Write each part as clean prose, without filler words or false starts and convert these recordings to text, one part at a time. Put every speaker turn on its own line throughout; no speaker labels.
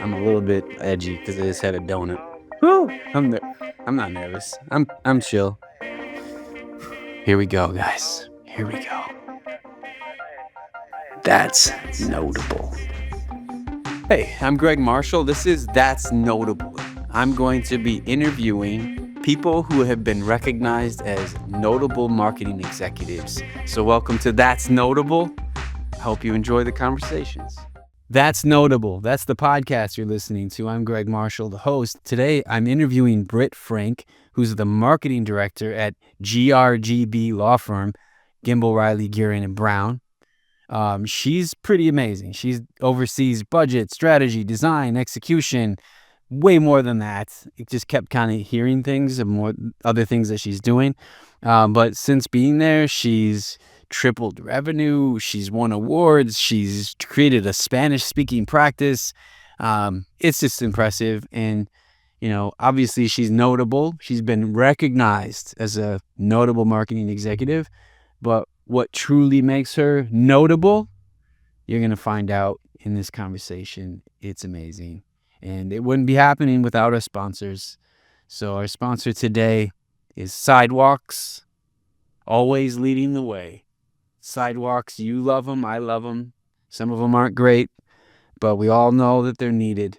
I'm a little bit edgy because I just had a donut. Woo! I'm not nervous. I'm chill. Here we go, guys. Here we go. That's notable. Hey, I'm Greg Marshall. This is That's Notable. I'm going to be interviewing people who have been recognized as notable marketing executives. So welcome to That's Notable. I hope you enjoy the conversations. That's Notable. That's the podcast you're listening to. I'm Greg Marshall, the host. Today, I'm interviewing Britt Frank, who's the marketing director at GRGB Law Firm, Gimbel, Riley, Gearin, and Brown. She's pretty amazing. She oversees budget, strategy, design, execution, way more than that. It just kept kind of hearing things and more other things that she's doing. But since being there, she's tripled revenue. She's won awards. She's created a Spanish-speaking practice. It's just impressive. And, obviously she's notable. She's been recognized as a notable marketing executive. But what truly makes her notable, you're going to find out in this conversation. It's amazing. And it wouldn't be happening without our sponsors. So our sponsor today is Sidewalks, always leading the way. Sidewalks, you love them, I love them. Some of them aren't great, but we all know that they're needed.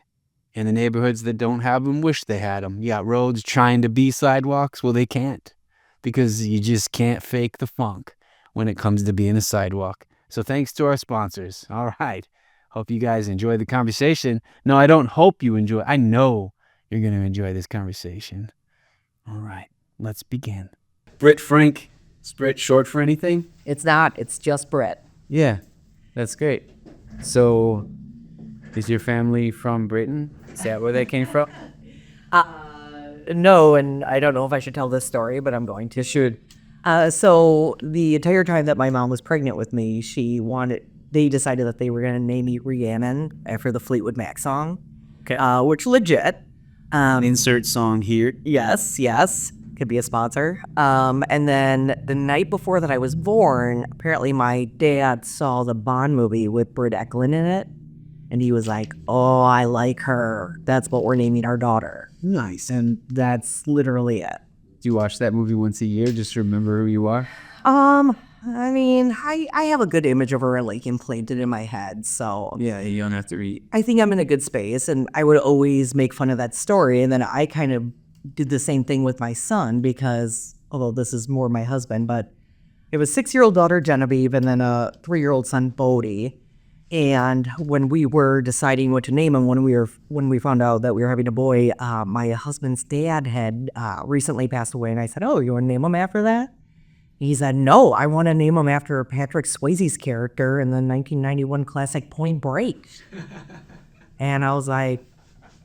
And the neighborhoods that don't have them wish they had them. You got roads trying to be sidewalks. Well, they can't, because you just can't fake the funk when it comes to being a sidewalk. So thanks to our sponsors. All right. Hope you guys enjoy the conversation. No, I don't hope you enjoy. I know you're going to enjoy this conversation. All right. Let's begin. Britt Frank. Is Britt short for anything?
It's not. It's just Britt.
Yeah. That's great. So is your family from Britain? Is that where they came from?
No, and I don't know if I should tell this story, but I'm going to.
Should.
So the entire time that my mom was pregnant with me, they decided that they were going to name me Rhiannon after the Fleetwood Mac song.
Okay.
Which legit.
Insert song here.
Yes. Could be a sponsor. And then the night before that I was born, apparently my dad saw the Bond movie with Britt Eklund in it. And he was like, oh, I like her. That's what we're naming our daughter.
Nice.
And that's literally it.
Do you watch that movie once a year just to remember who you are?
I mean, I have a good image of her like implanted in my head, so
Yeah, you don't have to read.
I think I'm in a good space, and I would always make fun of that story. And then I kind of did the same thing with my son because, although this is more my husband, but it was 6-year-old daughter Genevieve and then a 3-year-old son Bodie. And when we were deciding what to name him, when we found out that we were having a boy, my husband's dad had recently passed away, and I said, "Oh, you want to name him after that?" He said, "No, I want to name him after Patrick Swayze's character in the 1991 classic Point Break." And I was like,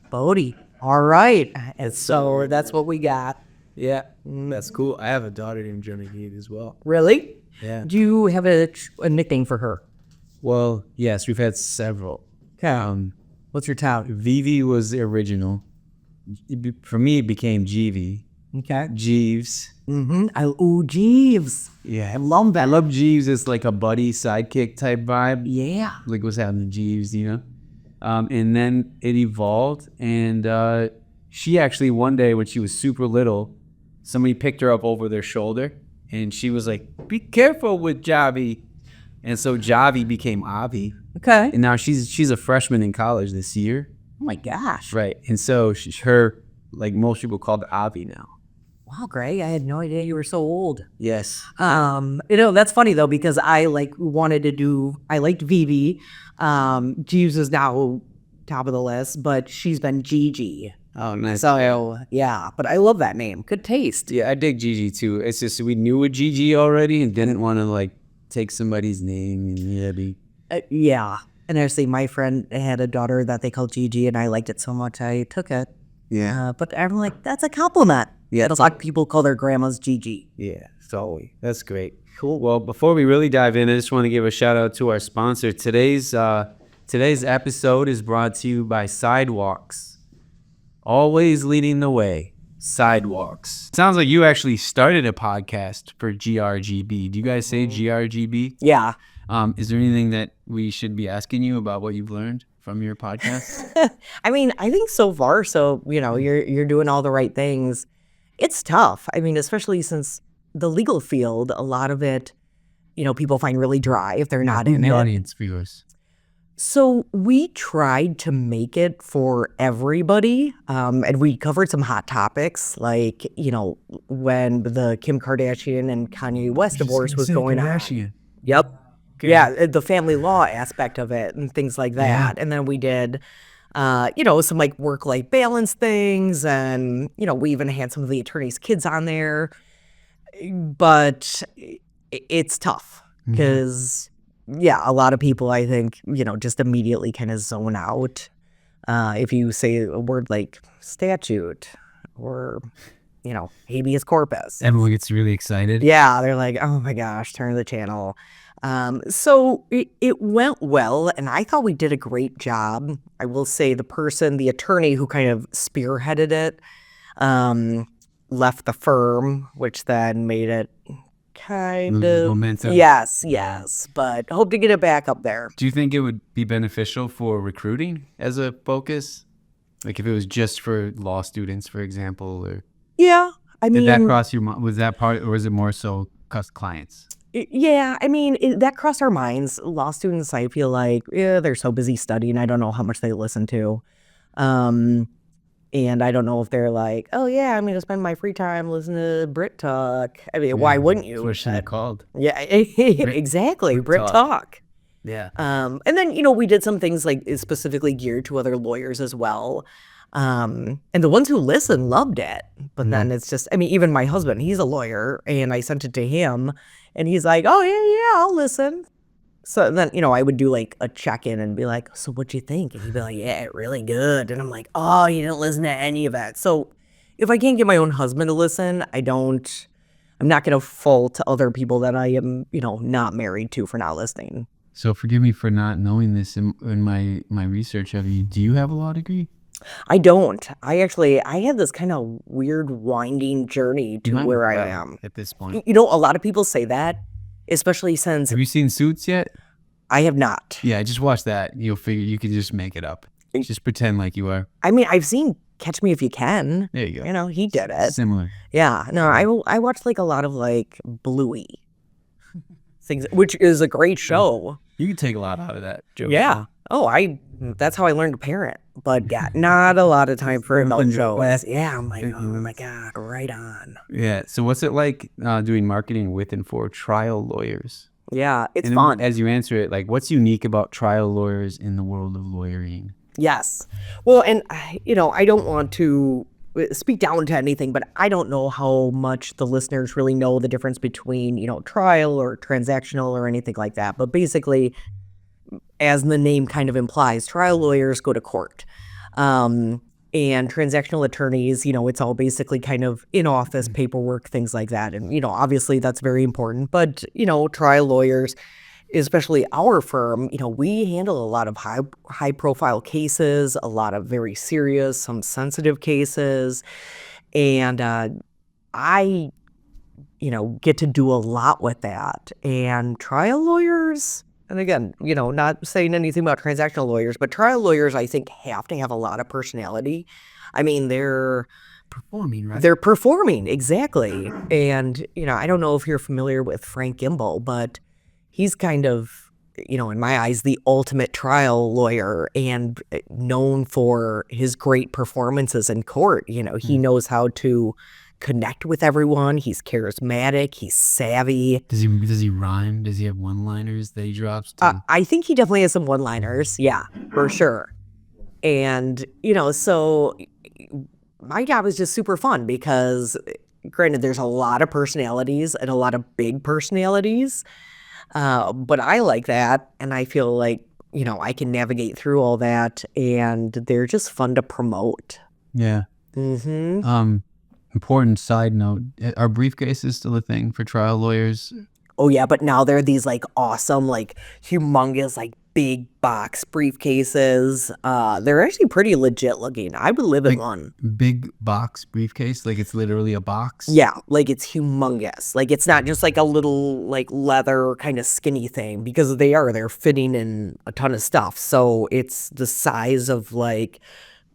"Bodie, all right." And so that's what we got.
Yeah, that's cool. I have a daughter named Genevieve as well.
Really?
Yeah.
Do you have a nickname for her?
Well, yes, we've had several.
What's your town?
Vivi was the original. For me, it became Jeevy.
Okay.
Jeeves.
Mm-hmm. Jeeves.
Yeah, I love that. I love Jeeves as like a buddy sidekick type vibe.
Yeah.
Like what's happening to Jeeves, And then it evolved, and she actually one day when she was super little, somebody picked her up over their shoulder, and she was like, "Be careful with Javi." And so Javi became Avi.
Okay.
And now she's a freshman in college this year.
Oh my gosh.
Right. And so her, like most people call her Avi now.
Wow, Greg, I had no idea you were so old.
Yes.
That's funny though, because I liked Vivi. Jeeves is now top of the list, but she's been Gigi.
Oh, nice.
So yeah, but I love that name. Good taste.
Yeah, I dig Gigi too. It's just we knew a Gigi already and didn't want to like take somebody's name and
yeah. And actually, my friend had a daughter that they called Gigi, and I liked it so much I took it.
Yeah.
But I'm like, that's a compliment.
Yeah.
A lot of people call their grandmas Gigi.
Yeah, totally. That's great. Cool. Well, before we really dive in, I just want to give a shout out to our sponsor. Today's episode is brought to you by Sidewalks. Always leading the way. Sidewalks. Sounds like you actually started a podcast for GRGB. Do you guys say GRGB?
Yeah.
Is there anything that we should be asking you about what you've learned? from your podcast?
I mean, I think so far, so, you're doing all the right things. It's tough. I mean, especially since the legal field, a lot of it, people find really dry if they're not in
the
it.
audience for yours.
So we tried to make it for everybody, and we covered some hot topics, like, when the Kim Kardashian and Kanye West divorce was going on. Yep.
Okay.
Yeah, the family law aspect of it and things like that.
Yeah.
And then we did, some like work-life balance things, and, we even had some of the attorneys' kids on there. But it's tough because, a lot of people, I think, just immediately kind of zone out if you say a word like statute or, habeas corpus.
Everyone gets really excited.
Yeah, they're like, oh my gosh, turn the channel. So it went well, and I thought we did a great job. I will say the attorney who kind of spearheaded it, left the firm, which then made it kind of
momentum.
Yes, but hope to get it back up there.
Do you think it would be beneficial for recruiting as a focus? Like if it was just for law students, for example, or
Yeah, I mean,
did that cross your mind? Was that part, or was it more so clients?
Yeah, I mean, that crossed our minds. Law students, I feel like, they're so busy studying. I don't know how much they listen to. And I don't know if they're like, oh, yeah, I'm going to spend my free time listening to Britt talk. I mean, why wouldn't you?
That's what should have called.
Yeah, exactly. Britt talk.
Yeah.
And then, we did some things like specifically geared to other lawyers as well. And the ones who listened loved it. But then it's just, I mean, even my husband, he's a lawyer, and I sent it to him, and he's like, oh, yeah, I'll listen. So then, I would do like a check-in and be like, so what'd you think? And he'd be like, yeah, really good. And I'm like, oh, you didn't listen to any of it. So if I can't get my own husband to listen, I'm not going to fault other people that I am, not married to for not listening.
So forgive me for not knowing this in my research of you. Do you have a law degree?
I don't. I had this kind of weird winding journey to where I am.
At this point.
A lot of people say that, especially since
Have you seen Suits yet?
I have not.
Yeah, just watch that. You'll figure you can just make it up. Just pretend like you are.
I mean, I've seen Catch Me If You Can.
There you go.
He did it.
Similar.
Yeah. No, I watched like a lot of like Bluey things, which is a great show.
You can take a lot out of that joke.
Yeah. Oh, that's how I learned to parent. But yeah, not a lot of time for adult shows. Yeah, I'm like, oh my God, right on.
Yeah. So what's it like doing marketing with and for trial lawyers?
Yeah, it's
and
fun.
As you answer it, like what's unique about trial lawyers in the world of lawyering?
Yes. Well, and I don't want to speak down to anything, but I don't know how much the listeners really know the difference between, trial or transactional or anything like that. But basically, as the name kind of implies, trial lawyers go to court. And transactional attorneys, it's all basically kind of in-office paperwork, things like that. And, obviously that's very important. But, trial lawyers, especially our firm, we handle a lot of high-profile cases, a lot of very serious, some sensitive cases. And I, get to do a lot with that. And trial lawyers... And again, not saying anything about transactional lawyers, but trial lawyers, I think, have to have a lot of personality. I mean, they're
performing, right?
They're performing, exactly. And, I don't know if you're familiar with Frank Gimbel, but he's kind of, in my eyes, the ultimate trial lawyer and known for his great performances in court. He knows how to connect with everyone. He's charismatic. He's savvy.
Does he rhyme? Does he have one-liners that he drops?
I think he definitely has some one-liners. Yeah, for sure. And, so my job is just super fun because, granted, there's a lot of personalities and a lot of big personalities. But I like that. And I feel like, I can navigate through all that. And they're just fun to promote.
Yeah.
Mm-hmm.
Important side note, are briefcases still a thing for trial lawyers?
Oh, yeah, but now they're these, like, awesome, like, humongous, like, big box briefcases. They're actually pretty legit looking. I would live in one.
Big box briefcase, like it's literally a box.
Yeah, like it's humongous. Like it's not just like a little like leather kind of skinny thing, because they're fitting in a ton of stuff. So it's the size of like,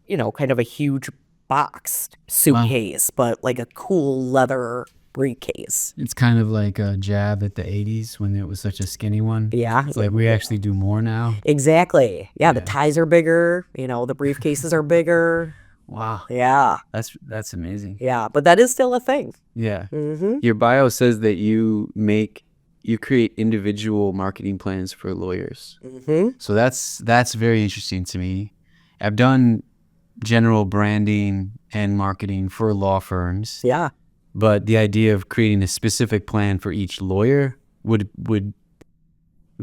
kind of a huge box suitcase, but like a cool leather briefcase.
It's kind of like a jab at the 80s when it was such a skinny one.
Yeah.
It's like we actually do more now.
Exactly. Yeah, the ties are bigger, the briefcases are bigger.
Wow.
Yeah.
That's amazing.
Yeah, but that is still a thing.
Yeah.
Mm-hmm.
Your bio says that you create individual marketing plans for lawyers.
Mm-hmm.
So that's very interesting to me. I've done general branding and marketing for law firms.
Yeah.
But the idea of creating a specific plan for each lawyer would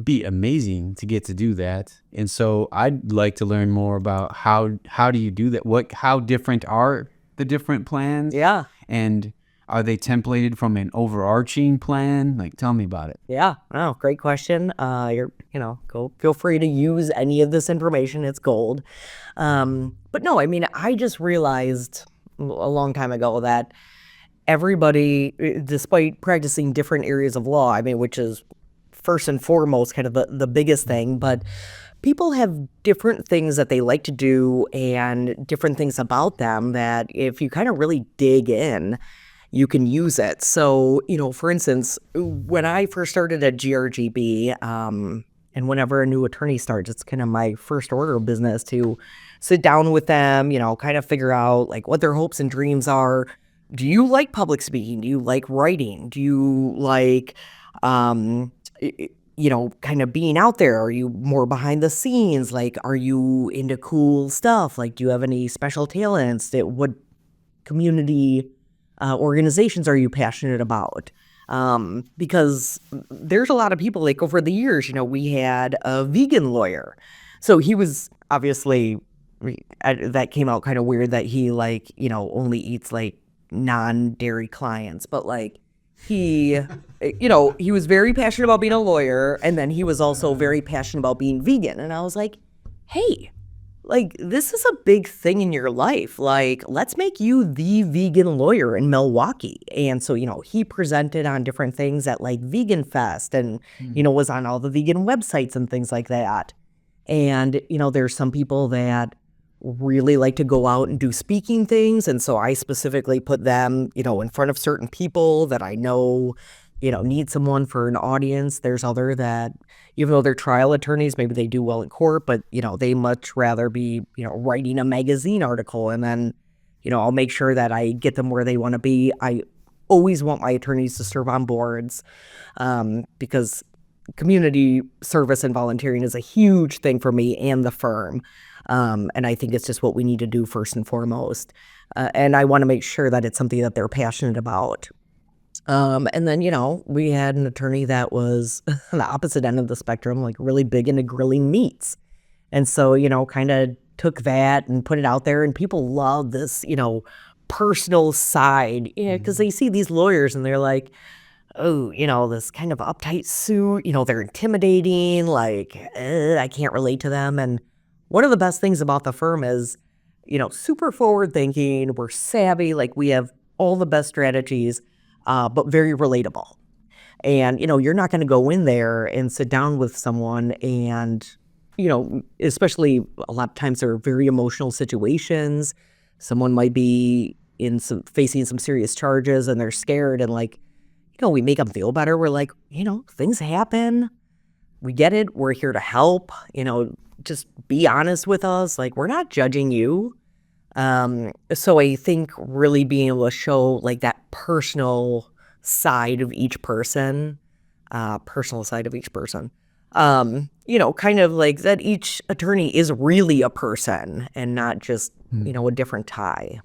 be amazing to get to do that. And so I'd like to learn more about how do you do that? How different are the different plans?
Yeah.
And are they templated from an overarching plan? Like, tell me about it.
Yeah. Oh, great question. Feel free to use any of this information. It's gold. But no, I mean, I just realized a long time ago that everybody, despite practicing different areas of law, I mean, which is first and foremost kind of the biggest thing, but people have different things that they like to do and different things about them that if you kind of really dig in, you can use it. So, for instance, when I first started at GRGB, and whenever a new attorney starts, it's kind of my first order of business to sit down with them, kind of figure out like what their hopes and dreams are. Do you like public speaking? Do you like writing? Do you like, kind of being out there? Are you more behind the scenes? Like, are you into cool stuff? Like, do you have any special talents? What community organizations are you passionate about? Because there's a lot of people, like over the years, we had a vegan lawyer. So he was obviously, that came out kind of weird that he only eats like non-dairy clients, but like he was very passionate about being a lawyer, and then he was also very passionate about being vegan. And I was like, hey, like, this is a big thing in your life. Like, let's make you the vegan lawyer in Milwaukee. And so, he presented on different things at like Vegan Fest and, was on all the vegan websites and things like that. And, there's some people that really like to go out and do speaking things. And so I specifically put them, in front of certain people that I know, need someone for an audience. There's other that, even though they're trial attorneys, maybe they do well in court, but, they much rather be, writing a magazine article. And then, I'll make sure that I get them where they want to be. I always want my attorneys to serve on boards, because community service and volunteering is a huge thing for me and the firm. And I think it's just what we need to do first and foremost. And I want to make sure that it's something that they're passionate about. And then, we had an attorney that was on the opposite end of the spectrum, like really big into grilling meats. And so, kind of took that and put it out there, and people love this, personal side, because they see these lawyers and they're like, oh, this kind of uptight suit, they're intimidating, like, I can't relate to them. And one of the best things about the firm is, super forward thinking, we're savvy, like we have all the best strategies, but very relatable. And, you're not going to go in there and sit down with someone and, especially a lot of times they're very emotional situations. Someone might be facing some serious charges and they're scared, and like, we make them feel better. We're like, things happen. We get it. We're here to help. Just be honest with us. Like, we're not judging you. So I think really being able to show like that personal side of each person, kind of like that each attorney is really a person and not just, a different tie.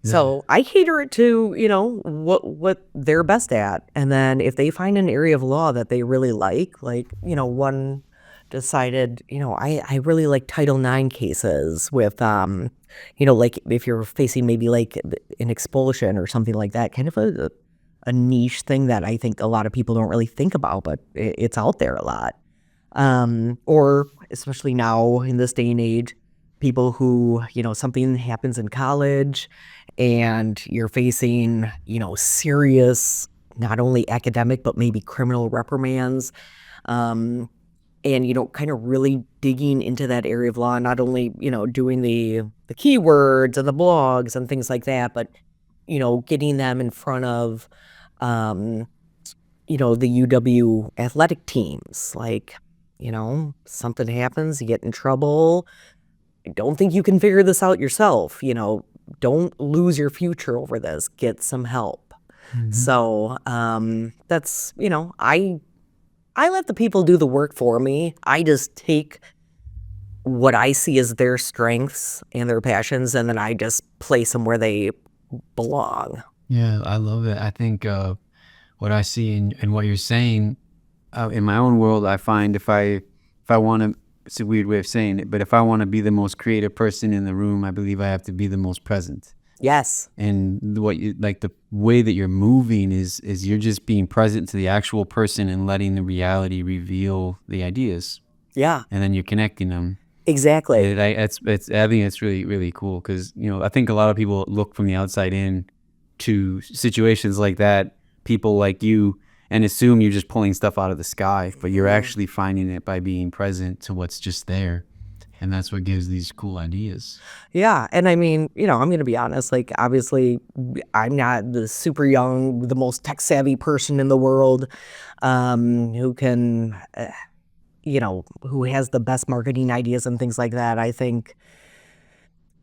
So I cater it to, what they're best at. And then if they find an area of law that they really like, one decided, I really like Title IX cases with, like if you're facing maybe like an expulsion or something like that, kind of a niche thing that I think a lot of people don't really think about, but it's out there a lot. Or especially now in this day and age, people who, something happens in college and you're facing, serious, not only academic, but maybe criminal reprimands. And, kind of really digging into that area of law, not only, doing the keywords and the blogs and things like that, but, getting them in front of, the UW athletic teams. Like, something happens, you get in trouble. I don't think you can figure this out yourself. Don't lose your future over this. Get some help. So that's, I let the people do the work for me. I just take what I see as their strengths and their passions, and then I just place them where they belong.
Yeah, I love it. I think what I see in what you're saying,
In my own world, I find if I want to, it's a weird way of saying it, but if I want to be the most creative person in the room, I believe I have to be the most present.
Yes.
And what you like, the way that you're moving is you're just being present to the actual person and letting the reality reveal the ideas,
Yeah,
and then you're connecting them.
exactly.
I think it's really, really cool because, I think a lot of people look from the outside in to situations like that, people like you, and assume you're just pulling stuff out of the sky, but you're actually finding it by being present to what's just there.
and that's what gives these cool ideas.
Yeah. And I mean, I'm going to be honest, like, obviously, I'm not the super young, the most tech savvy person in the world who can, who has the best marketing ideas and things like that. I think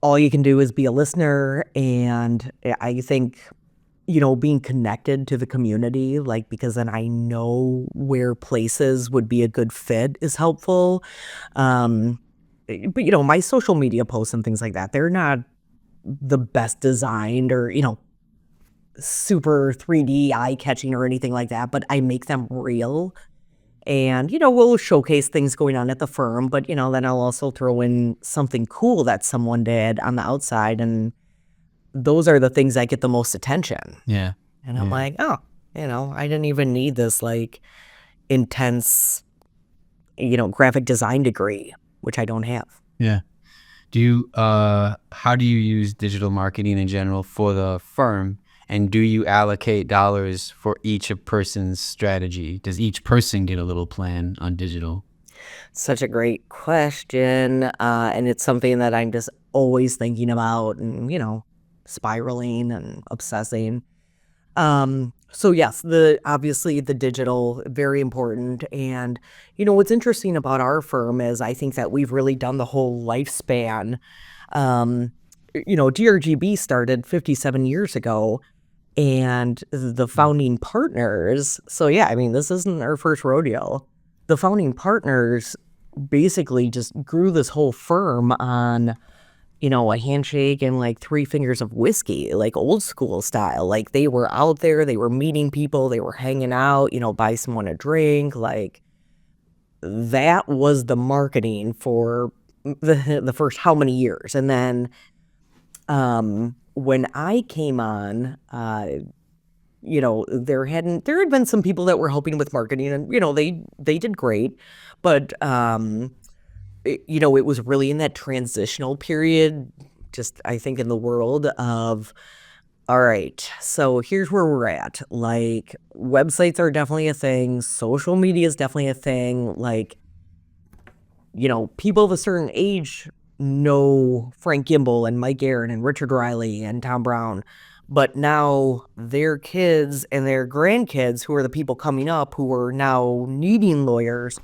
all you can do is be a listener. And I think, being connected to the community, like, because then I know where places would be a good fit is helpful. But, my social media posts and things like that, they're not the best designed or, super 3D eye-catching or anything like that, but I make them real. And, we'll showcase things going on at the firm, but, then I'll also throw in something cool that someone did on the outside, and those are the things that get the most attention.
Yeah.
And I'm like, oh, I didn't even need this, like, intense, graphic design degree, which I don't have.
Yeah.
Do you, how do you use digital marketing in general for the firm? And do you allocate dollars for each person's strategy? Does each person get a little plan on digital?
Such a great question. And it's something that I'm just always thinking about and, spiraling and obsessing. So yes, obviously the digital, very important. And, what's interesting about our firm is I think that we've really done the whole lifespan. GRGB started 57 years ago, and the founding partners, so yeah, I mean, this isn't our first rodeo. The founding partners basically just grew this whole firm on, a handshake and like 3 fingers of whiskey, like old school style. Like, they were out there, they were meeting people, they were hanging out, buy someone a drink. Like, that was the marketing for the first how many years. And then when I came on, there had been some people that were helping with marketing, and they did great, but it was really in that transitional period, just I think in the world of, all right, so here's where we're at. Like, websites are definitely a thing, social media is definitely a thing. Like, people of a certain age know Frank Gimbel and Mike Aaron and Richard Riley and Tom Brown, but now their kids and their grandkids, who are the people coming up who are now needing lawyers,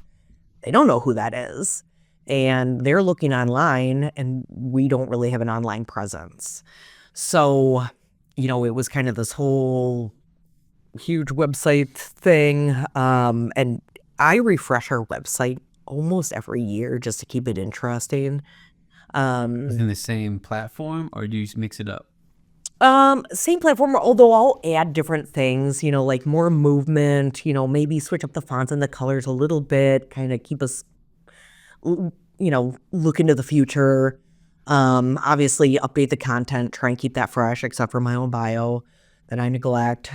they don't know who that is. And they're looking online, and we don't really have an online presence. So, it was kind of this whole huge website thing. And I refresh our website almost every year just to keep it interesting.
Is it in the same platform, or do you mix it up?
Same platform, although I'll add different things, like more movement, maybe switch up the fonts and the colors a little bit, kind of keep us, look into the future. Obviously update the content, try and keep that fresh, except for my own bio that I neglect.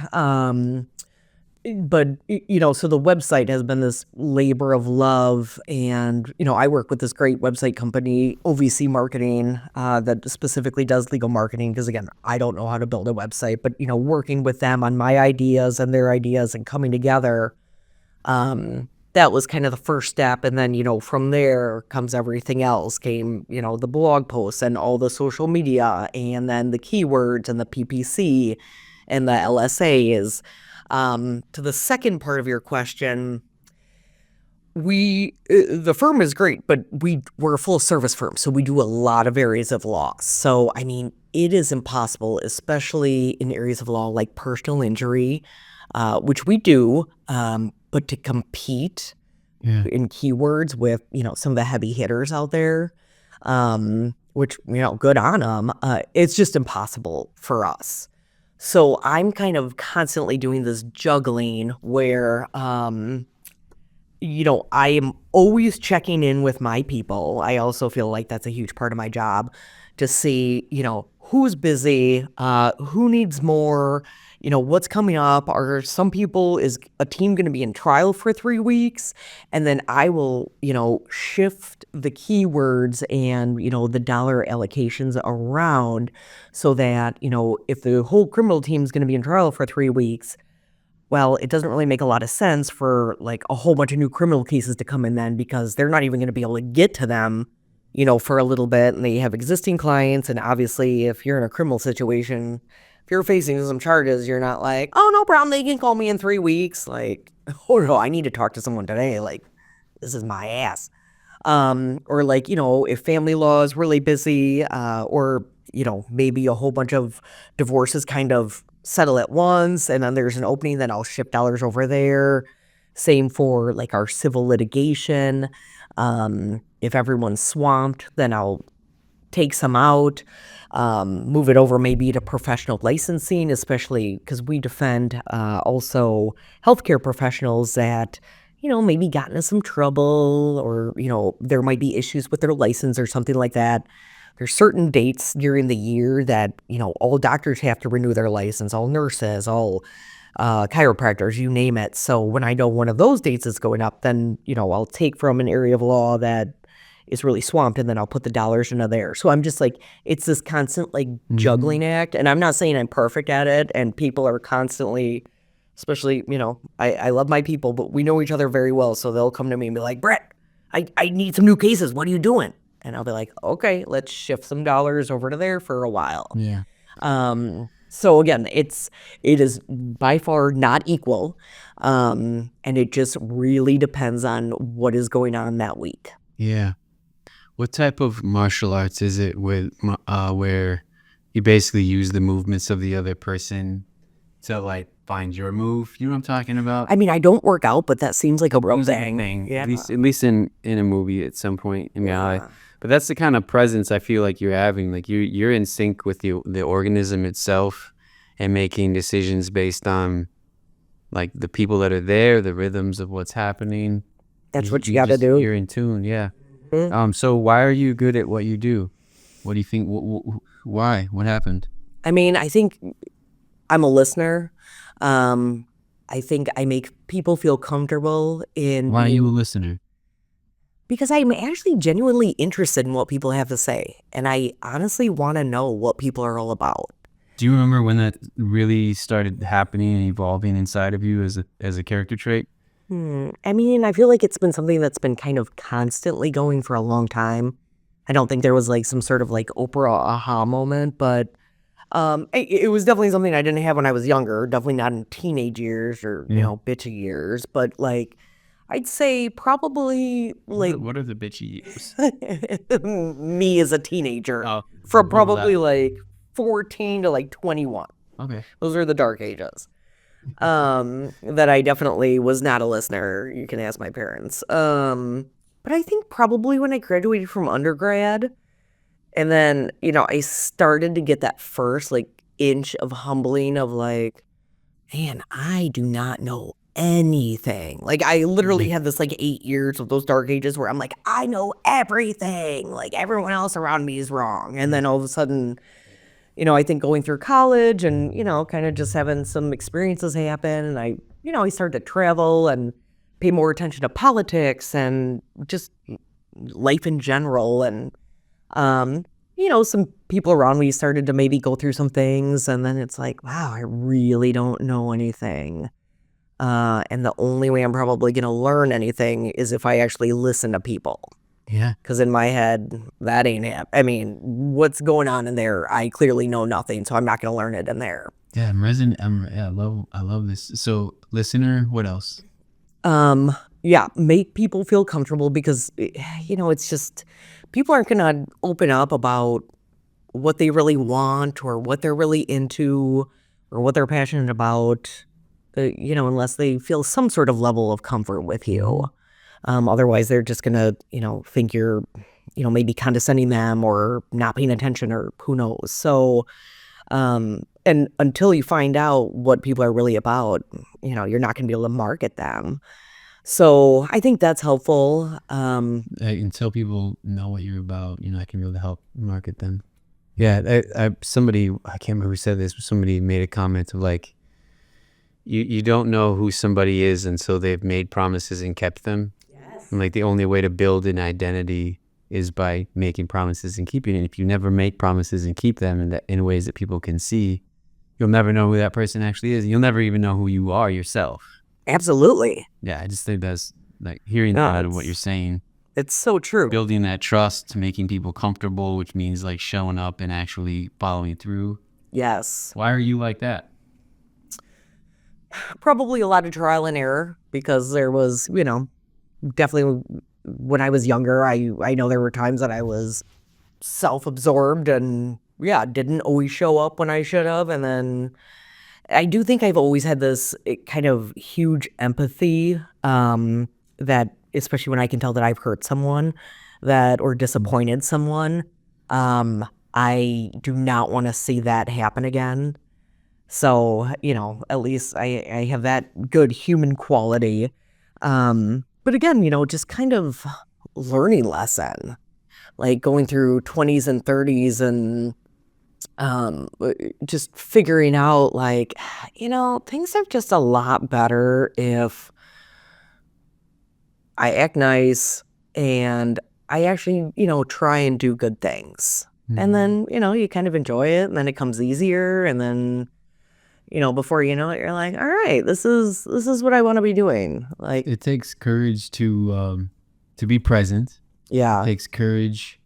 but so the website has been this labor of love, and I work with this great website company, OVC Marketing, that specifically does legal marketing, because again, I don't know how to build a website, but working with them on my ideas and their ideas and coming together, that was kind of the first step. And then from there comes everything else. Came the blog posts and all the social media, and then the keywords and the PPC and the LSAs. To the second part of your question, the firm is great, but we're a full service firm, so we do a lot of areas of law. So I mean, it is impossible, especially in areas of law like personal injury, which we do, but to compete in keywords with some of the heavy hitters out there, which good on them, it's just impossible for us. So I'm kind of constantly doing this juggling where, I am always checking in with my people. I also feel like that's a huge part of my job, to see, who's busy, who needs more, what's coming up. Are some people, is a team going to be in trial for 3 weeks? And then I will, shift the keywords and, the dollar allocations around, so that, if the whole criminal team is going to be in trial for 3 weeks, well, it doesn't really make a lot of sense for like a whole bunch of new criminal cases to come in then, because they're not even going to be able to get to them, for a little bit, and they have existing clients. And obviously, if you're in a criminal situation, if you're facing some charges, you're not like, oh, no problem, they can call me in 3 weeks. Like, oh no, I need to talk to someone today. Like, this is my ass. Or like, if family law is really busy, or, maybe a whole bunch of divorces kind of settle at once, and then there's an opening, then I'll ship dollars over there. Same for like our civil litigation. If everyone's swamped, then I'll take some out, move it over maybe to professional licensing, especially because we defend also healthcare professionals that, maybe got into some trouble, or, there might be issues with their license or something like that. There's certain dates during the year that, all doctors have to renew their license, all nurses, all chiropractors, you name it. So when I know one of those dates is going up, then, I'll take from an area of law that is really swamped, and then I'll put the dollars into there. So I'm just like, it's this constant like juggling act. And I'm not saying I'm perfect at it, and people are constantly, especially, I love my people, but we know each other very well. So they'll come to me and be like, Britt, I need some new cases. What are you doing? And I'll be like, okay, let's shift some dollars over to there for a while.
Yeah.
So again, it is by far not equal. And it just really depends on what is going on that week.
Yeah. What type of martial arts is it with where you basically use the movements of the other person to like find your move? You know what I'm talking about?
I mean, I don't work out, but that seems like a real thing.
Yeah. At least in a movie at some point in reality. Yeah. But that's the kind of presence I feel like you're having. Like you're in sync with the organism itself, and making decisions based on like the people that are there, the rhythms of what's happening.
That's what you got to do.
You're in tune, yeah. So why are you good at what you do? What do you think? Why? What happened?
I mean, I think I'm a listener. I think I make people feel comfortable in.
Why are you a listener?
Because I'm actually genuinely interested in what people have to say, and I honestly want to know what people are all about.
Do you remember when that really started happening and evolving inside of you as a character trait?
I mean, I feel like it's been something that's been kind of constantly going for a long time. I don't think there was like some sort of like Oprah aha moment, but it was definitely something I didn't have when I was younger. Definitely not in teenage years or, bitchy years. But like, I'd say probably like...
What are the bitchy years?
Me as a teenager. From probably like 14 to like 21.
Okay.
Those are the dark ages. That I definitely was not a listener. You can ask my parents. But I think probably when I graduated from undergrad, and then, I started to get that first like inch of humbling of like, man, I do not know anything. Like I literally had this like 8 years of those dark ages where I'm like, I know everything. Like everyone else around me is wrong. And then all of a sudden, I think going through college and, kind of just having some experiences happen. And I started to travel and pay more attention to politics and just life in general. And, some people around me started to maybe go through some things. And then it's like, wow, I really don't know anything. And the only way I'm probably going to learn anything is if I actually listen to people.
Yeah.
Because in my head, that ain't it. I mean, what's going on in there? I clearly know nothing, so I'm not going to learn it in there.
Yeah, I love this. So, listener, what else?
Yeah, make people feel comfortable because, it's just people aren't going to open up about what they really want or what they're really into or what they're passionate about, unless they feel some sort of level of comfort with you. Otherwise, they're just going to, think you're, maybe condescending them or not paying attention or who knows. So, and until you find out what people are really about, you're not going to be able to market them. So I think that's helpful.
Until people know what you're about, I can be able to help market them. Yeah, somebody, I can't remember who said this, but somebody made a comment of like, you don't know who somebody is until they've made promises and kept them. And like the only way to build an identity is by making promises and keeping it. If you never make promises and keep them in ways that people can see, you'll never know who that person actually is. You'll never even know who you are yourself.
Absolutely.
Yeah, I just think that's like hearing that out of what you're saying.
It's so true.
Building that trust, making people comfortable, which means like showing up and actually following through.
Yes.
Why are you like that?
Probably a lot of trial and error because there was, definitely when I was younger, I know there were times that I was self-absorbed and didn't always show up when I should have. And then I do think I've always had this kind of huge empathy that, especially when I can tell that I've hurt someone or disappointed someone, I do not want to see that happen again. So, at least I have that good human quality. But again, just kind of learning lesson, like going through 20s and 30s and just figuring out like, things are just a lot better if I act nice and I actually, try and do good things. Mm-hmm. And then, you kind of enjoy it and then it comes easier. And then, before you know it, you're like, all right, this is what I want to be doing. Like,
it takes courage to be present.
Yeah.
It takes courage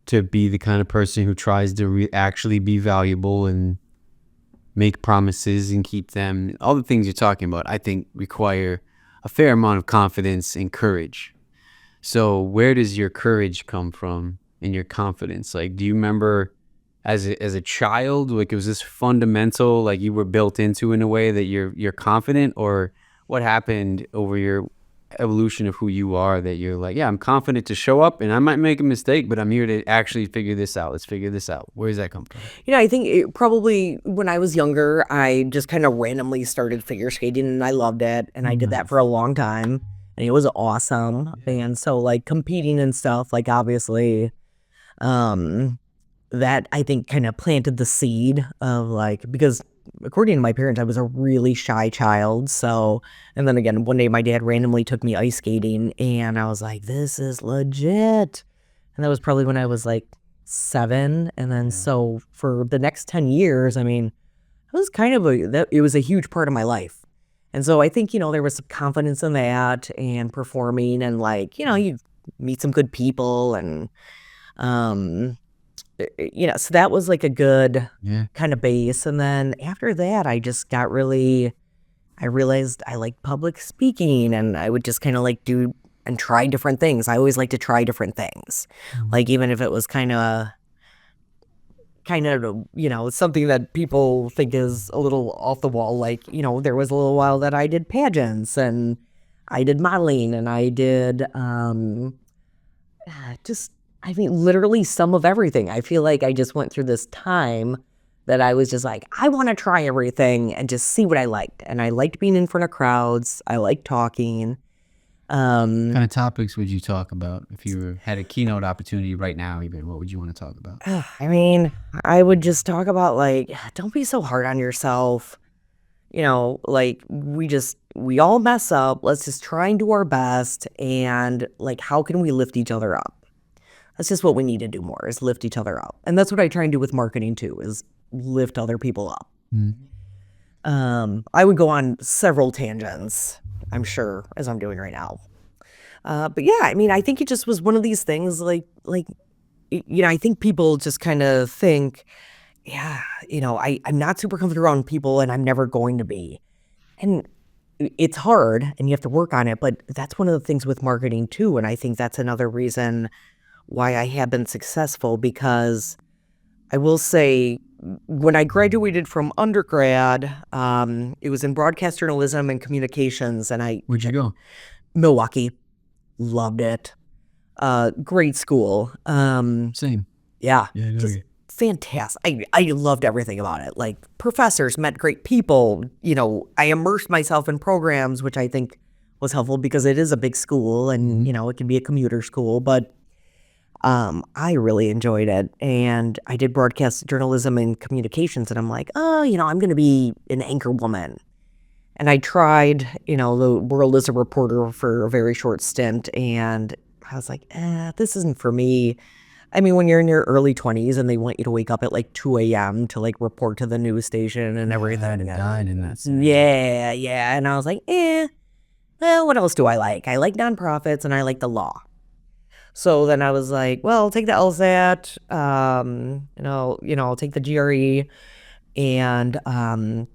to be the kind of person who tries to actually be valuable and make promises and keep them. All the things you're talking about, I think, require a fair amount of confidence and courage. So where does your courage come from and your confidence? Like, do you remember as a child, like it was this fundamental, like you were built into in a way that you're confident, or what happened over your evolution of who you are that you're like, yeah, I'm confident to show up and I might make a mistake, but I'm here to actually figure this out. Let's figure this out. Where does that come from?
I think probably when I was younger, I just kind of randomly started figure skating and I loved it. And I did that for a long time and it was awesome. And so like competing and stuff, like obviously, that I think kind of planted the seed of like, because according to my parents, I was a really shy child. So, and then again, one day my dad randomly took me ice skating and I was like, this is legit. And that was probably when I was like 7. And then so for the next 10 years, I mean, it was kind of it was a huge part of my life. And so I think, there was some confidence in that and performing and like, you meet some good people and, so that was like a good kind of base. And then after that, I just got I realized I like public speaking and I would just kind of like do and try different things. I always like to try different things. Like even if it was kind of, something that people think is a little off the wall. Like, there was a little while that I did pageants and I did modeling and I did literally some of everything. I feel like I just went through this time that I was just like, I want to try everything and just see what I liked. And I liked being in front of crowds. I liked talking. Um,
What kind of topics would you talk about if you had a keynote opportunity right now? Even what would you want to talk about?
I mean, I would just talk about like, don't be so hard on yourself. Like we all mess up. Let's just try and do our best. And like, how can we lift each other up? That's just what we need to do more is lift each other up. And that's what I try and do with marketing too, is lift other people up. I would go on several tangents, I'm sure, as I'm doing right now. But yeah, I mean, I think it just was one of these things I think people just kind of think, yeah, I'm not super comfortable around people and I'm never going to be. And it's hard and you have to work on it, but that's one of the things with marketing too. And I think that's another reason why I have been successful, because I will say when I graduated from undergrad, it was in broadcast journalism and communications, and
Where'd you go?
Milwaukee, loved it. Great school.
Same.
Yeah,
Yeah,
just fantastic. I loved everything about it. Like professors, met great people. I immersed myself in programs, which I think was helpful because it is a big school and, it can be a commuter school, but I really enjoyed it. And I did broadcast journalism and communications, and I'm like, I'm going to be an anchor woman. And I tried, the world as a reporter for a very short stint, and I was like, this isn't for me. I mean, when you're in your early 20s and they want you to wake up at like 2 a.m. to like report to the news station and everything.
Died in that.
Yeah. And I was like, well, what else do I like? I like nonprofits and I like the law. So then I was like, well, I'll take the LSAT, I'll take the GRE. And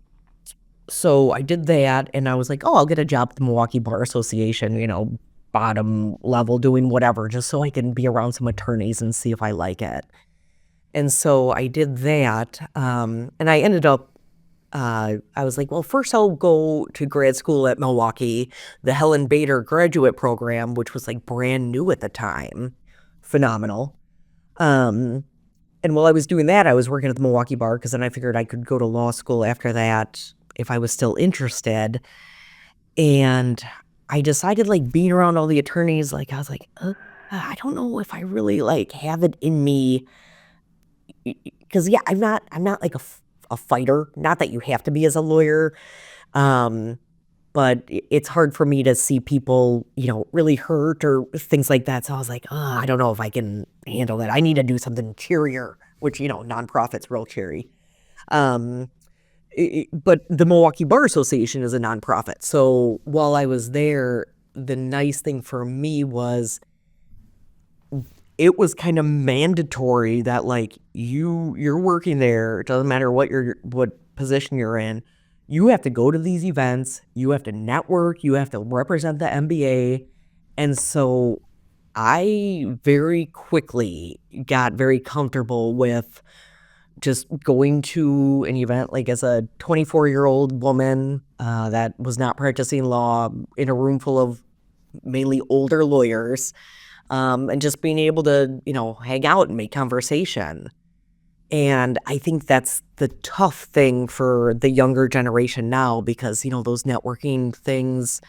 so I did that, and I was like, I'll get a job at the Milwaukee Bar Association, bottom level, doing whatever, just so I can be around some attorneys and see if I like it. And so I did that, and I ended up, I was like, well, first I'll go to grad school at Milwaukee, the Helen Bader graduate program, which was like brand new at the time. Phenomenal. And while I was doing that, I was working at the Milwaukee Bar, because then I figured I could go to law school after that if I was still interested. And I decided, like, being around all the attorneys, like, I was like, I don't know if I really like have it in me, because yeah, I'm not like a fighter. Not that you have to be as a lawyer, but it's hard for me to see people, really hurt or things like that. So I was like, I don't know if I can handle that. I need to do something cheerier, which, nonprofit's real cheery. But the Milwaukee Bar Association is a nonprofit. So while I was there, the nice thing for me was it was kind of mandatory that, like, you're working there. It doesn't matter what position you're in. You have to go to these events. You have to network. You have to represent the MBA. And so I very quickly got very comfortable with just going to an event, like, as a 24-year-old woman that was not practicing law, in a room full of mainly older lawyers, and just being able to, hang out and make conversation. And I think that's the tough thing for the younger generation now, because, those networking things,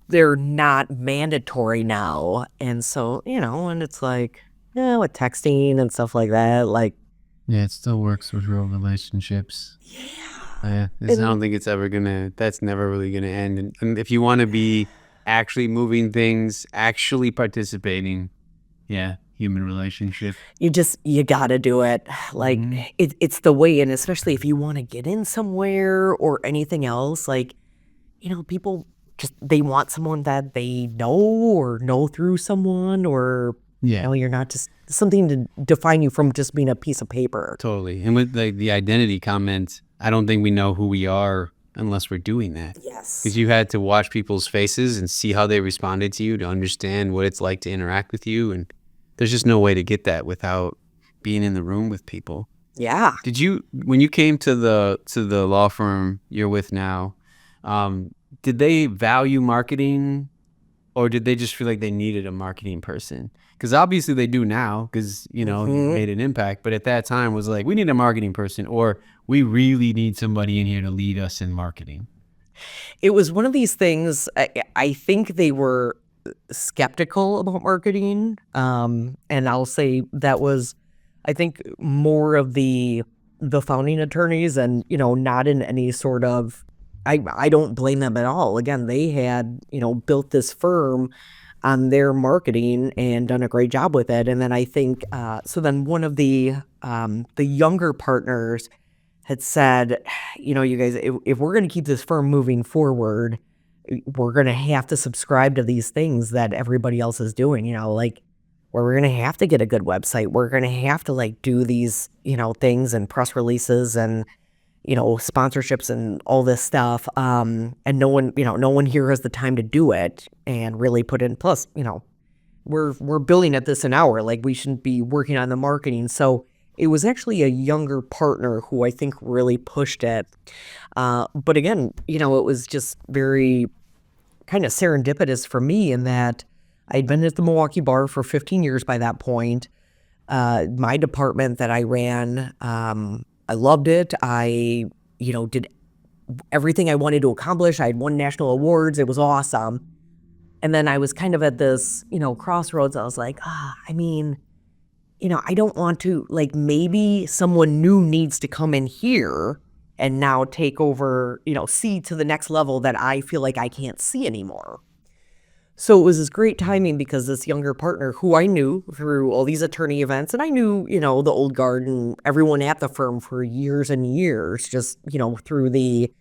they're not mandatory now. And so, and it's like, with texting and stuff like that, like,
Yeah, it still works with real relationships.
yeah.
I don't think that's never really gonna end. And if you want to be actually moving things, actually participating, human relationship.
You gotta do it. Like, it's the way, and especially if you want to get in somewhere or anything else, like, people they want someone that they know or know through someone, or, you're not just something to define you from just being a piece of paper.
Totally. And with the identity comment, I don't think we know who we are unless we're doing that.
Yes.
Because you had to watch people's faces and see how they responded to you to understand what it's like to interact with you. And there's just no way to get that without being in the room with people.
Yeah.
Did you, when you came to the law firm you're with now, did they value marketing, or did they just feel like they needed a marketing person? Because obviously they do now, because, you made an impact. But at that time was like, we need a marketing person, or we really need somebody in here to lead us in marketing.
It was one of these things. I think they were skeptical about marketing, and I'll say that was, I think, more of the founding attorneys, and not in any sort of. I don't blame them at all. Again, they had built this firm on their marketing and done a great job with it. And then I think so. Then one of the younger partners had said, you guys, if we're going to keep this firm moving forward, we're going to have to subscribe to these things that everybody else is doing, like we're going to have to get a good website. We're going to have to like do these, things and press releases and, sponsorships and all this stuff. And no one here has the time to do it and really put in. Plus, we're billing at this an hour. Like we shouldn't be working on the marketing. So it was actually a younger partner who I think really pushed it. But again, it was just very kind of serendipitous for me in that I'd been at the Milwaukee bar for 15 years by that point. My department that I ran, I loved it. I, did everything I wanted to accomplish. I had won national awards. It was awesome. And then I was kind of at this, crossroads. I was like, I don't want to, like, maybe someone new needs to come in here and now take over, see to the next level that I feel like I can't see anymore. So it was this great timing because this younger partner who I knew through all these attorney events, and I knew, the old guard and everyone at the firm for years and years, just, through the,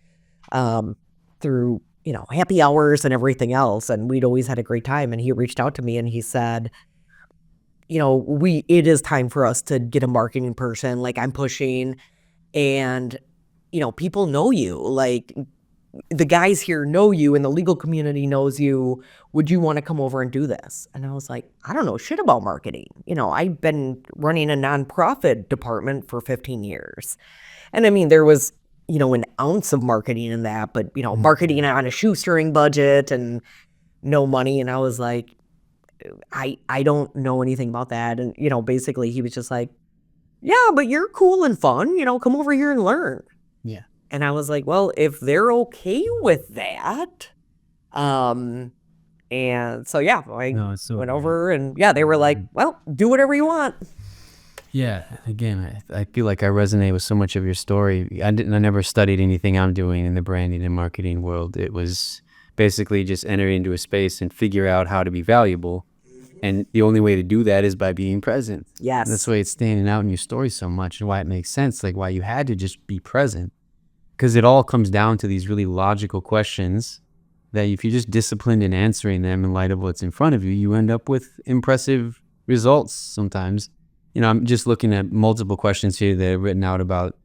happy hours and everything else. And we'd always had a great time. And he reached out to me and he said, it is time for us to get a marketing person. Like I'm pushing and, people know you, like the guys here know you and the legal community knows you. Would you want to come over and do this? And I was like, I don't know shit about marketing. I've been running a nonprofit department for 15 years. And I mean, there was, an ounce of marketing in that, but, marketing on a shoestring budget and no money. And I was like, I don't know anything about that. And, basically he was just like, yeah, but you're cool and fun, come over here and learn.
Yeah.
And I was like, well, if they're okay with that. And so, yeah, I went over and they were like, well, do whatever you want.
Yeah. Again, I feel like I resonate with so much of your story. I never studied anything I'm doing in the branding and marketing world. It was basically just enter into a space and figure out how to be valuable. And the only way to do that is by being present.
Yes.
And that's why it's standing out in your story so much and why it makes sense, like why you had to just be present. Because it all comes down to these really logical questions that if you're just disciplined in answering them in light of what's in front of you, you end up with impressive results sometimes. I'm just looking at multiple questions here that are written out about,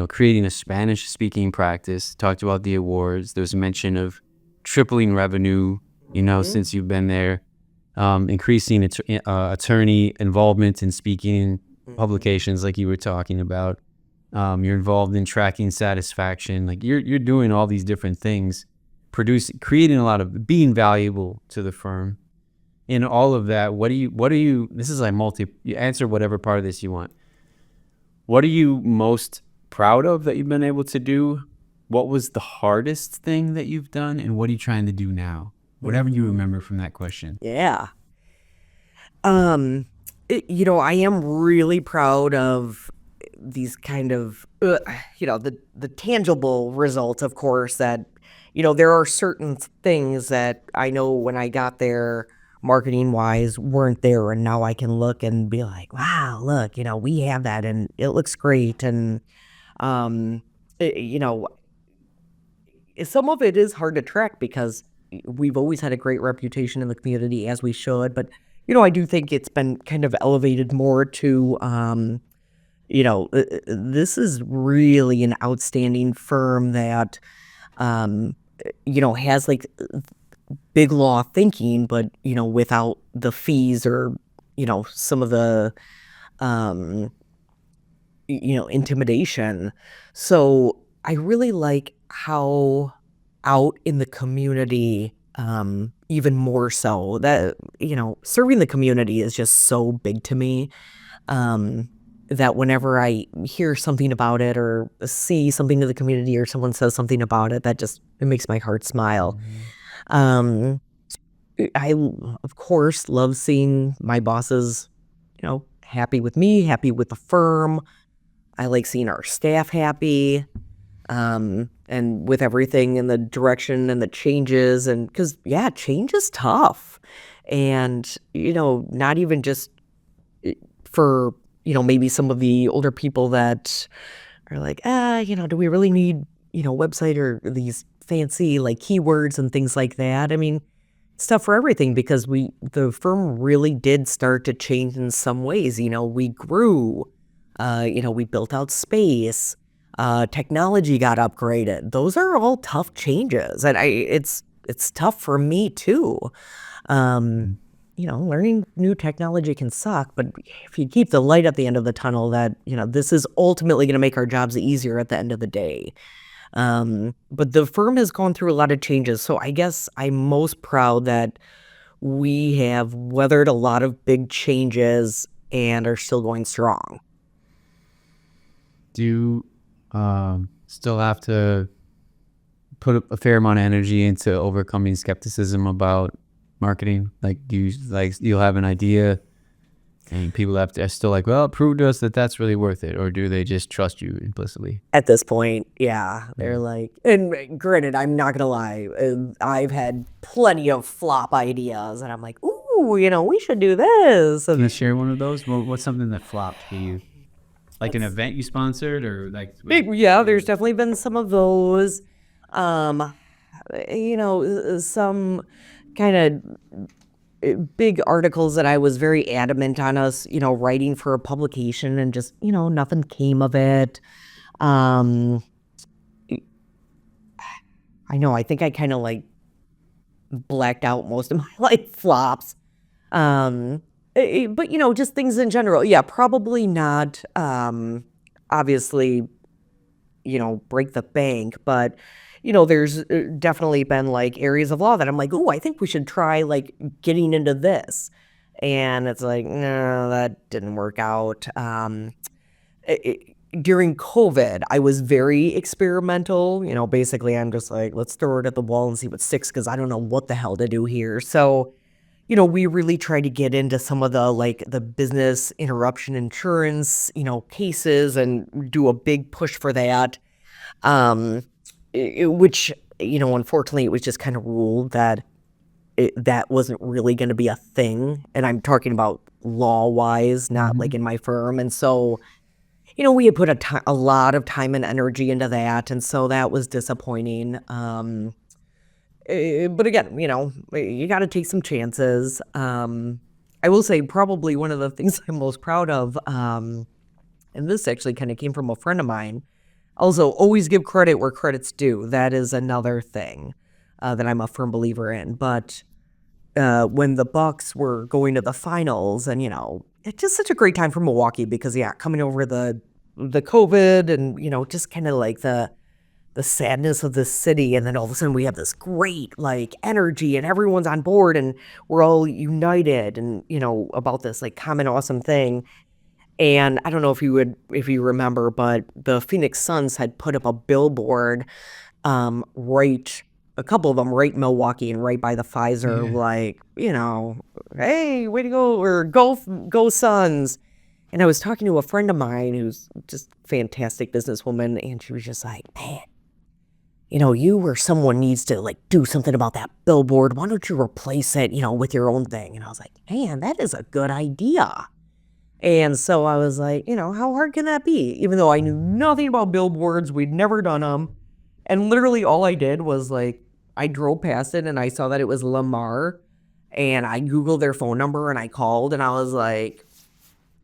creating a Spanish speaking practice, talked about the awards. There's a mention of tripling revenue, since you've been there, increasing attorney involvement in speaking publications like you were talking about. You're involved in tracking satisfaction. Like you're doing all these different things, creating a lot of being valuable to the firm. In all of that, what do you, this is like you answer whatever part of this you want. What are you most proud of that you've been able to do? What was the hardest thing that you've done? And what are you trying to do now? Whatever you remember from that question.
Yeah. I am really proud of these kind of, the tangible results, of course, that, there are certain things that I know when I got there, marketing wise, weren't there. And now I can look and be like, wow, look, we have that and it looks great. And, some of it is hard to track because we've always had a great reputation in the community, as we should. But, I do think it's been kind of elevated more to, this is really an outstanding firm that, has like big law thinking, but, without the fees or, some of the, intimidation. So I really like how out in the community, even more so that, serving the community is just so big to me. that whenever I hear something about it or see something in the community or someone says something about it, it makes my heart smile. Um, of course, love seeing my bosses, happy with me, happy with the firm. I like seeing our staff happy, and with everything in the direction and the changes. And because, yeah, change is tough. And, not even just for, maybe some of the older people that are like, do we really need, website or these fancy like keywords and things like that? I mean, it's tough for everything because the firm really did start to change in some ways. We grew, we built out space, technology got upgraded. Those are all tough changes. And it's tough for me too. Learning new technology can suck, but if you keep the light at the end of the tunnel that, this is ultimately going to make our jobs easier at the end of the day. But the firm has gone through a lot of changes. So I guess I'm most proud that we have weathered a lot of big changes and are still going strong.
Do you still have to put a fair amount of energy into overcoming skepticism about marketing? Like, you'll have an idea and people are still like, well, prove to us that that's really worth it, or do they just trust you implicitly?
At this point, yeah, they're like, and granted, I'm not gonna lie, I've had plenty of flop ideas, and I'm like, ooh, we should do this.
Can you share one of those? What's something that flopped for you? Like an event you sponsored, or like?
Yeah, there's definitely been some of those. Some kind of big articles that I was very adamant on us, writing for a publication, and just, nothing came of it. I know, I think I kind of like blacked out most of my like flops. But just things in general. Yeah, probably not, obviously, break the bank, but there's definitely been like areas of law that I'm like, oh, I think we should try like getting into this. And it's like, no, that didn't work out. During COVID, I was very experimental. Basically, I'm just like, let's throw it at the wall and see what sticks, because I don't know what the hell to do here. So, we really tried to get into some of the business interruption insurance, cases, and do a big push for that. Which, unfortunately, it was just kind of ruled that that wasn't really going to be a thing. And I'm talking about law-wise, not like in my firm. And so, we had put a lot of time and energy into that. And so that was disappointing. But again, you got to take some chances. I will say probably one of the things I'm most proud of, and this actually kind of came from a friend of mine. Also, always give credit where credit's due. That is another thing that I'm a firm believer in. But when the Bucks were going to the finals, and it's just such a great time for Milwaukee because, yeah, coming over the COVID and just kind of like the sadness of the city, and then all of a sudden we have this great like energy and everyone's on board and we're all united and about this like common awesome thing. And I don't know if you remember, but the Phoenix Suns had put up a billboard, right, a couple of them right in Milwaukee and right by the Pfizer, like, hey, way to go, or go Suns. And I was talking to a friend of mine who's just a fantastic businesswoman, and she was just like, man, you or someone needs to like do something about that billboard. Why don't you replace it, with your own thing? And I was like, man, that is a good idea. And so I was like, how hard can that be? Even though I knew nothing about billboards, we'd never done them. And literally all I did was like, I drove past it and I saw that it was Lamar, and I Googled their phone number and I called and I was like,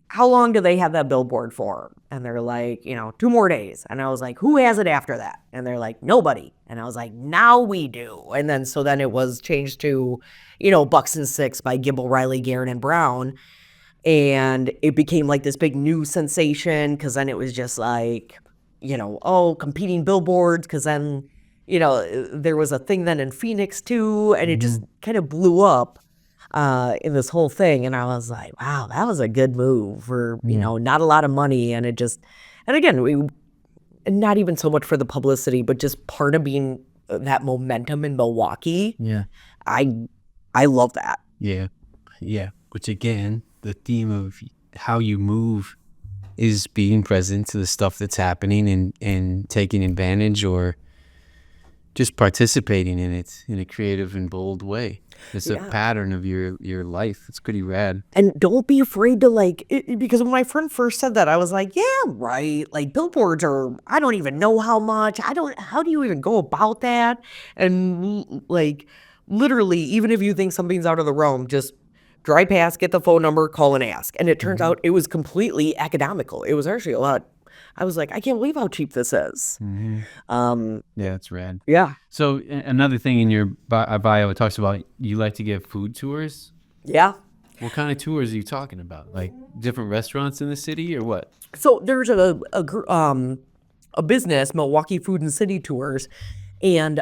how long do they have that billboard for? And they're like, 2 more days. And I was like, who has it after that? And they're like, nobody. And I was like, now we do. And then it was changed to, Bucks and Six by Gibble, Riley, Guerin, and Brown. And it became like this big news sensation, because then it was just like, competing billboards, because then, there was a thing then in Phoenix too, and it just kind of blew up. in this whole thing. And I was like, wow, that was a good move for, not a lot of money. And again, not even so much for the publicity, but just part of being that momentum in Milwaukee.
Yeah.
I love that.
Yeah. Yeah. Which again, the theme of how you move is being present to the stuff that's happening and taking advantage or just participating in it in a creative and bold way. It's a pattern of your life. It's pretty rad.
And don't be afraid to because when my friend first said that, I was like, yeah, right. Like billboards I don't even know how much. How do you even go about that? And literally, even if you think something's out of the realm, just drive past, get the phone number, call and ask. And it turns out it was completely economical. It was actually a lot. I was like, I can't believe how cheap this is.
Yeah, it's rad.
Yeah.
So another thing in your bio, it talks about you like to give food tours.
Yeah.
What kind of tours are you talking about? Like different restaurants in the city or what?
So there's a business, Milwaukee Food and City Tours, and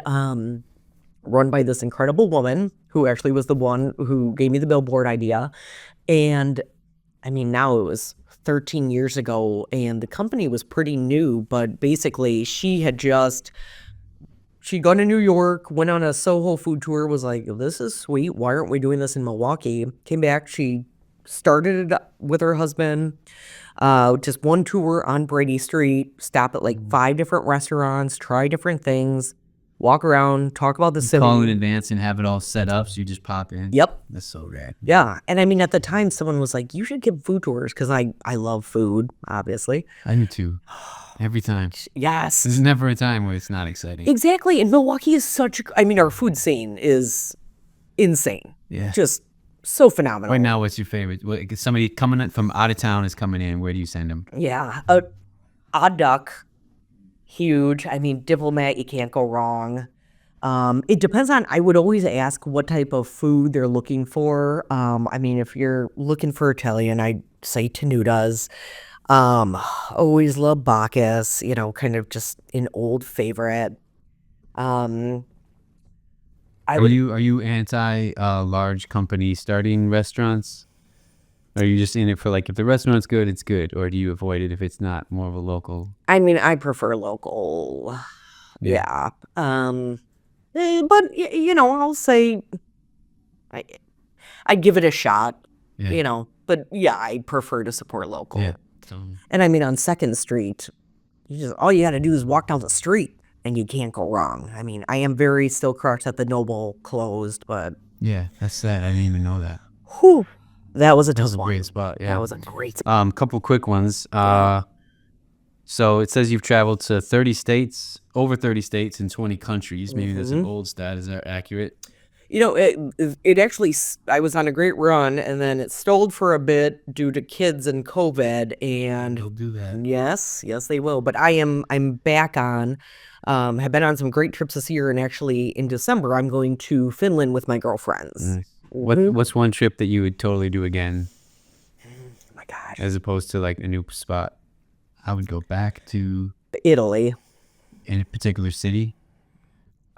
run by this incredible woman who actually was the one who gave me the billboard idea. And I mean, now it was 13 years ago and the company was pretty new, but basically she'd gone to New York, went on a Soho food tour, was like, this is sweet. Why aren't we doing this in Milwaukee? Came back. She started it with her husband. Just one tour on Brady Street, stop at 5 different restaurants, try different things, walk around, talk about the city.
Call in advance and have it all set up so you just pop in.
Yep.
That's so rad.
Yeah. And I mean, at the time, someone was like, you should give food tours because I love food, obviously.
I do too. Every time.
Yes.
There's never a time where it's not exciting.
Exactly. And Milwaukee is our food scene is insane.
Yeah.
Just so phenomenal.
Right now, what's your favorite? Somebody coming in from out of town is coming in. Where do you send them?
Yeah. Odd Duck. Huge. I mean, Diplomat, you can't go wrong. It depends on, I would always ask what type of food they're looking for. I mean, if you're looking for Italian, I'd say Tenutas. Always love Bacchus, kind of just an old favorite.
Are you anti large company starting restaurants? Are you just in it for if the restaurant's good, it's good, or do you avoid it if it's not, more of a local?
I mean, I prefer local. Yeah. But I'll say I give it a shot.
Yeah.
But yeah, I prefer to support local.
Yeah.
And I mean, on 2nd Street, all you got to do is walk down the street, and you can't go wrong. I mean, I am very still crushed that the Noble closed, but
Yeah, that's that. I didn't even know that.
whew, that was a tough one.
Great spot. Yeah.
That was a great spot.
Couple quick ones. So it says you've traveled to over 30 states and 20 countries. Maybe that's an old stat. Is that accurate?
It actually, I was on a great run, and then it stalled for a bit due to kids and COVID, and
They'll do that.
yes, they will. But I'm back on, have been on some great trips this year, and actually in December, I'm going to Finland with my girlfriends.
Nice. What's one trip that you would totally do again?
Oh my gosh.
As opposed to a new spot? I would go back to
Italy.
in a particular city.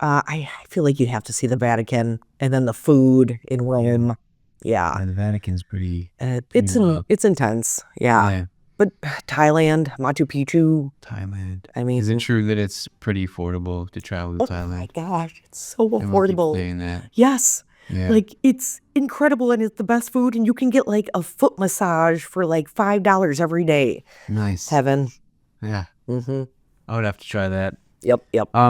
I feel like you'd have to see the Vatican, and then the food in Rome. Yeah.
The Vatican's pretty
It's intense. Yeah. But Thailand, Machu Picchu.
Thailand.
I mean,
Is it true that it's pretty affordable to travel to
oh my
Thailand?
gosh, it's so
Everyone keeps
affordable.
saying that.
Yes.
Yeah.
It's incredible, and it's the best food, and you can get a foot massage for $5 every day.
Nice.
Heaven.
Yeah.
Mm-hmm.
I would have to try that.
Yep.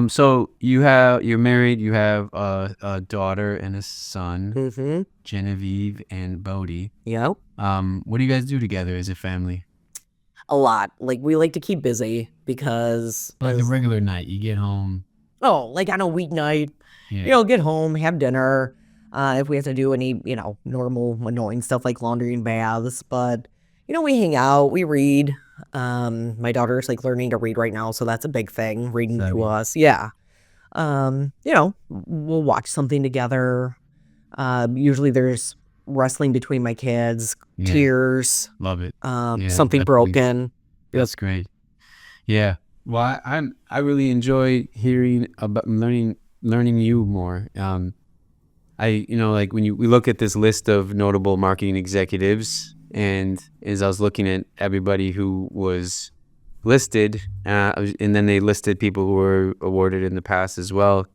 So you're married. You have a daughter and a son,
Mm-hmm.
Genevieve and Bodie.
Yep.
What do you guys do together as a family?
A lot. We like to keep busy because
A regular night, you get home.
on a weeknight,
Yeah.
get home, have dinner. If we have to do any, normal annoying stuff like laundry and baths, but we hang out, we read. My daughter's learning to read right now, so that's a big thing, reading to us. Yeah. We'll watch something together. Usually there's wrestling between my kids,
Yeah.
tears,
Love it.
something
definitely.
broken.
That's great. Yeah. Well, I really enjoy hearing about learning you more. like when we look at this list of notable marketing executives, and as I was looking at everybody who was listed, and then they listed people who were awarded in the past as well.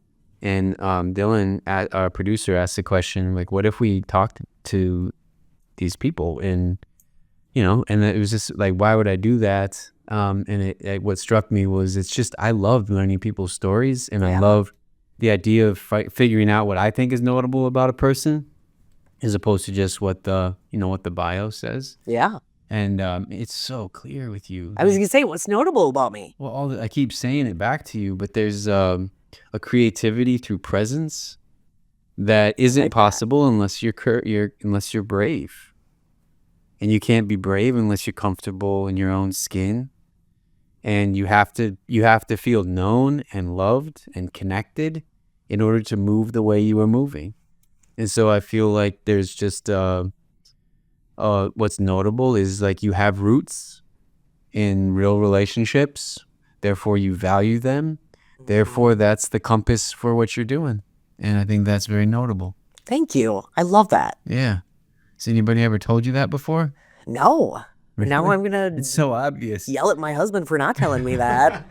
And Dylan, our producer, asked the question, like, what if we talked to these people? And, and it was just like, why would I do that? And what struck me was it's just, I love learning people's stories, and I love the idea of figuring out what I think is notable about a person, as opposed to just what the bio says.
Yeah.
And it's so clear with you.
I was going to say, what's notable about me?
Well, I keep saying it back to you, but there's a creativity through presence that isn't possible unless you're brave. And you can't be brave unless you're comfortable in your own skin. And you have to feel known and loved and connected in order to move the way you are moving. And so I feel like there's just what's notable is like you have roots in real relationships, therefore you value them, therefore that's the compass for what you're doing. And I think that's very notable.
Thank you. I love that.
Yeah. Has anybody ever told you that before?
No.
Really?
Now I'm going
It's so obvious.
to yell at my husband for not telling me that.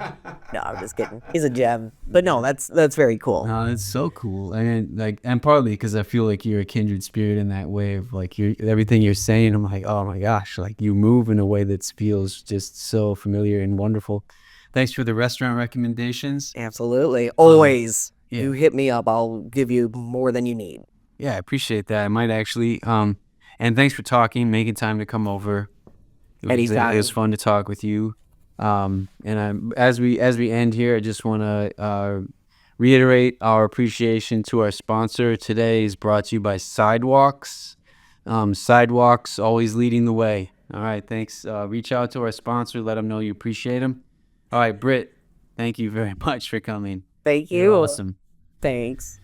No, I'm just kidding. He's a gem. But no, that's very cool.
No, it's so cool. And partly because I feel like you're a kindred spirit in that way of like everything you're saying. I'm like, oh my gosh, like you move in a way that feels just so familiar and wonderful. Thanks for the restaurant recommendations.
Absolutely. Always.
Yeah.
You hit me up. I'll give you more than you need.
Yeah, I appreciate that. I might actually. And thanks for talking, making time to come over.
Anytime.
It was fun to talk with you. As we end here, I just want to reiterate our appreciation to our sponsor. Today is brought to you by Sidewalks. Sidewalks always leading the way. All right, thanks. Reach out to our sponsor. Let them know you appreciate them. All right, Britt, thank you very much for coming.
Thank you.
You're awesome.
Thanks.